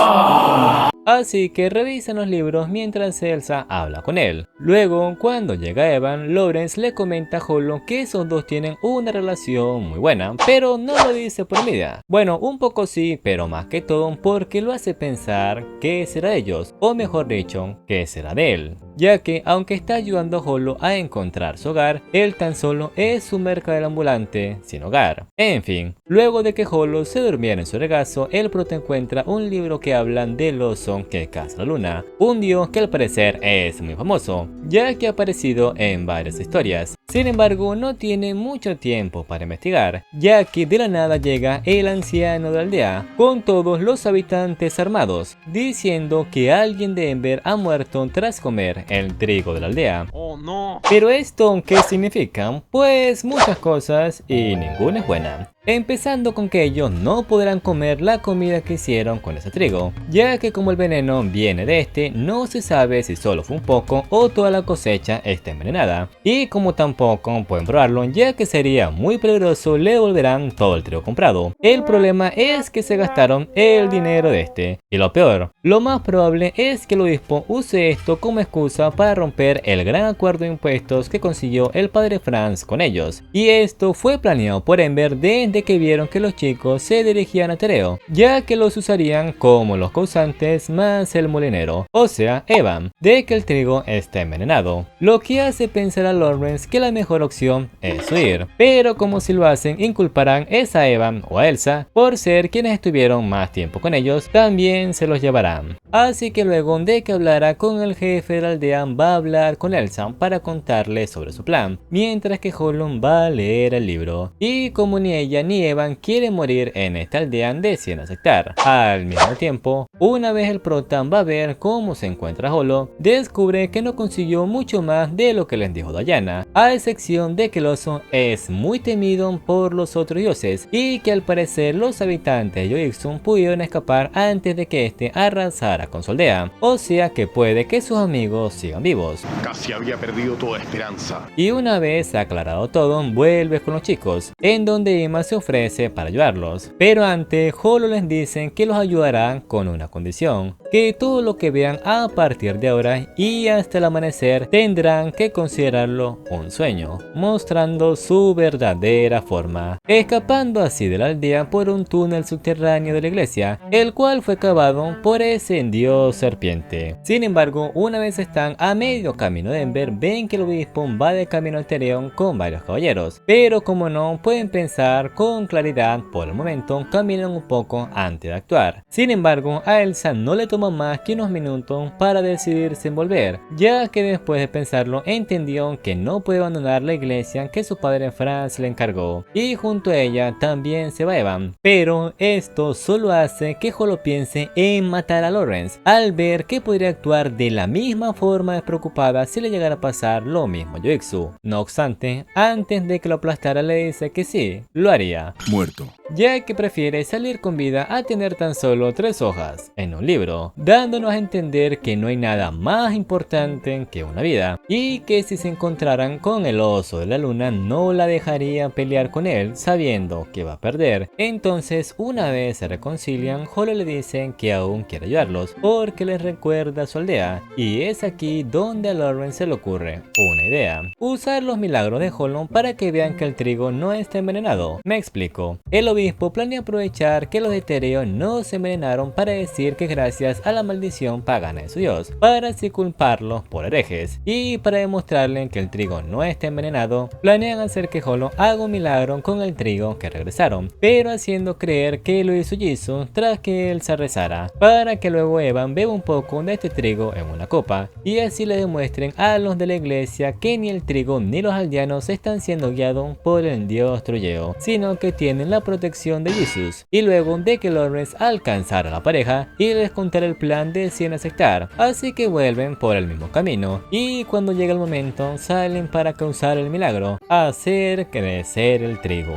Speaker 1: así que revisan los libros mientras Elsa habla con él. Luego, cuando llega Evan, Lawrence le comenta a Holo que esos dos tienen una relación muy buena, pero no lo dice por envidia. Bueno, un poco sí, pero más que todo porque lo hace pensar que será de ellos, o mejor dicho, que será de él, ya que aunque está ayudando a Holo a encontrar su hogar, él tan solo es un mercader ambulante sin hogar. En fin, luego de que Holo se durmiera en su regazo, el prota encuentra un libro que hablan del oso que caza la luna, un dios que al parecer es muy famoso, ya que ha aparecido en varias historias. Sin embargo, no tiene mucho tiempo para investigar, ya que de la nada llega el anciano de la aldea, con todos los habitantes armados, diciendo que alguien de Ember ha muerto tras comer el trigo de la aldea.
Speaker 5: ¡Oh, no!
Speaker 1: Pero esto, ¿qué significa? Pues muchas cosas y ninguna es buena. Empezando con que ellos no podrán comer la comida que hicieron con ese trigo, ya que como el veneno viene de este, no se sabe si solo fue un poco o toda la cosecha está envenenada. Y como tampoco pueden probarlo, ya que sería muy peligroso, le devolverán todo el trigo comprado. El problema es que se gastaron el dinero de este. Y lo peor, lo más probable es que el obispo use esto como excusa para romper el gran acuerdo de impuestos que consiguió el padre Franz con ellos. Y esto fue planeado por Ember desde que vieron que los chicos se dirigían a Tereo, ya que los usarían como los causantes más el molinero, o sea, Evan, de que el trigo está envenenado, lo que hace pensar a Lawrence que la mejor opción es huir, pero como si lo hacen inculparán es a Evan o a Elsa por ser quienes estuvieron más tiempo con ellos, también se los llevarán. Así que luego de que hablara con el jefe de la aldea, va a hablar con Elsa para contarle sobre su plan, mientras que Holland va a leer el libro, y como ni ella ni Evan quieren morir en esta aldea, deciden aceptar. Al mismo tiempo, una vez el prota va a ver cómo se encuentra Holo, descubre que no consiguió mucho más de lo que les dijo Diana, a excepción de que el oso es muy temido por los otros dioses y que al parecer los habitantes de Yoixun pudieron escapar antes de que este arrasara con su aldea, o sea que puede que sus amigos sigan vivos.
Speaker 5: Casi había perdido toda esperanza.
Speaker 1: Y una vez aclarado todo, vuelves con los chicos, en donde Emma se ofrece para ayudarlos, pero antes Holo les dicen que los ayudarán con una condición, que todo lo que vean a partir de ahora y hasta el amanecer tendrán que considerarlo un sueño, mostrando su verdadera forma, escapando así de la aldea por un túnel subterráneo de la iglesia, el cual fue cavado por ese dios serpiente. Sin embargo, una vez están a medio camino de Ember, ven que el obispo va de camino al Tereon con varios caballeros, pero como no pueden pensar con claridad por el momento, caminan un poco antes de actuar. Sin embargo, a Elsa no le toma más que unos minutos para decidirse en volver, ya que después de pensarlo entendió que no puede abandonar la iglesia que su padre Franz le encargó, y junto a ella también se va Evan, pero esto solo hace que Holo piense en matar a Lawrence, al ver que podría actuar de la misma forma despreocupada si le llegara a pasar lo mismo a Yoixu. No obstante, antes de que lo aplastara le dice que sí, lo haría.
Speaker 5: Muerto.
Speaker 1: Ya que prefiere salir con vida a tener tan solo 3 hojas en un libro, dándonos a entender que no hay nada más importante que una vida, y que si se encontraran con el oso de la luna no la dejaría pelear con él sabiendo que va a perder. Entonces, una vez se reconcilian, Holo le dicen que aún quiere ayudarlos porque les recuerda a su aldea, y es aquí donde a Lawrence se le ocurre una idea: usar los milagros de Holo para que vean que el trigo no está envenenado. Me explico. El obispo planea aprovechar que los de Tereo no se envenenaron para decir que gracias a la maldición pagana de su dios, para así culparlos por herejes, y para demostrarle que el trigo no está envenenado, planean hacer que Holo haga un milagro con el trigo que regresaron, pero haciendo creer que lo hizo Jisoo tras que él se rezara, para que luego Evan beba un poco de este trigo en una copa, y así le demuestren a los de la iglesia que ni el trigo ni los aldeanos están siendo guiados por el dios Trujeo, sino que tienen la protección de Jesus. Y luego de que Lawrence alcanzara a la pareja y les contara el plan, deciden aceptar, así que vuelven por el mismo camino, y cuando llega el momento salen para causar el milagro, hacer crecer el trigo.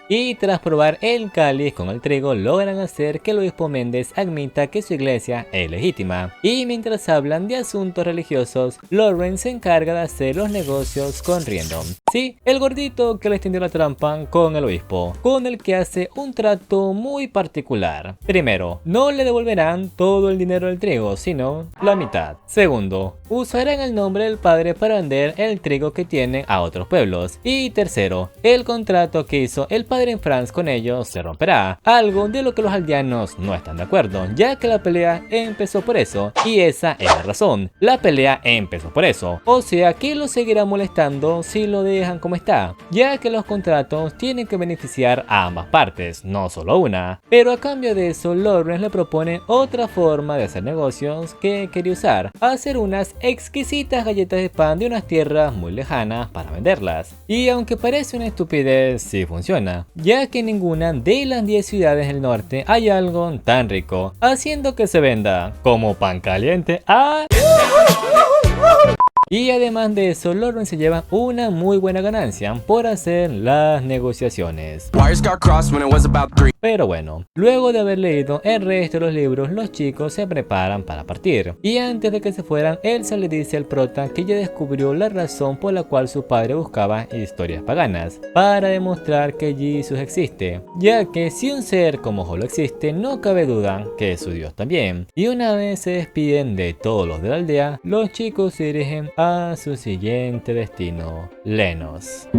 Speaker 1: y tras probar el cáliz con el trigo logran hacer que el obispo Méndez admita que su iglesia es legítima. Y mientras hablan de asuntos religiosos, Lawrence se encarga de hacer los negocios con Riendon. Sí, el gordito que le extendió la trampa con el obispo, con el que hace un trato muy particular. Primero, no le devolverán todo el dinero del trigo, sino la mitad. Segundo, usarán el nombre del padre para vender el trigo que tienen a otros pueblos. Y tercero, el contrato que hizo el padre en France con ellos se romperá, algo de lo que los aldeanos no están de acuerdo, ya que la pelea empezó por eso, y esa es la razón, la pelea empezó por eso, o sea que lo seguirá molestando si lo dejan como está, ya que los contratos tienen que beneficiar a ambas partes, no solo una, pero a cambio de eso Lawrence le propone otra forma de hacer negocios que quería usar, hacer unas exquisitas galletas de pan de unas tierras muy lejanas para venderlas, y aunque parece una estupidez, sí funciona, ya que en ninguna de las 10 ciudades del norte hay algo tan rico, haciendo que se venda como pan caliente. ¡Ah! Y además de eso, Lawrence se lleva una muy buena ganancia por hacer las negociaciones. Pero bueno, luego de haber leído el resto de los libros, los chicos se preparan para partir. Y antes de que se fueran, Elsa le dice al prota que ya descubrió la razón por la cual su padre buscaba historias paganas, para demostrar que Jesus existe, ya que si un ser como Holo existe, no cabe duda que es su Dios también. Y una vez se despiden de todos los de la aldea, los chicos se dirigen a su siguiente destino, Lenos.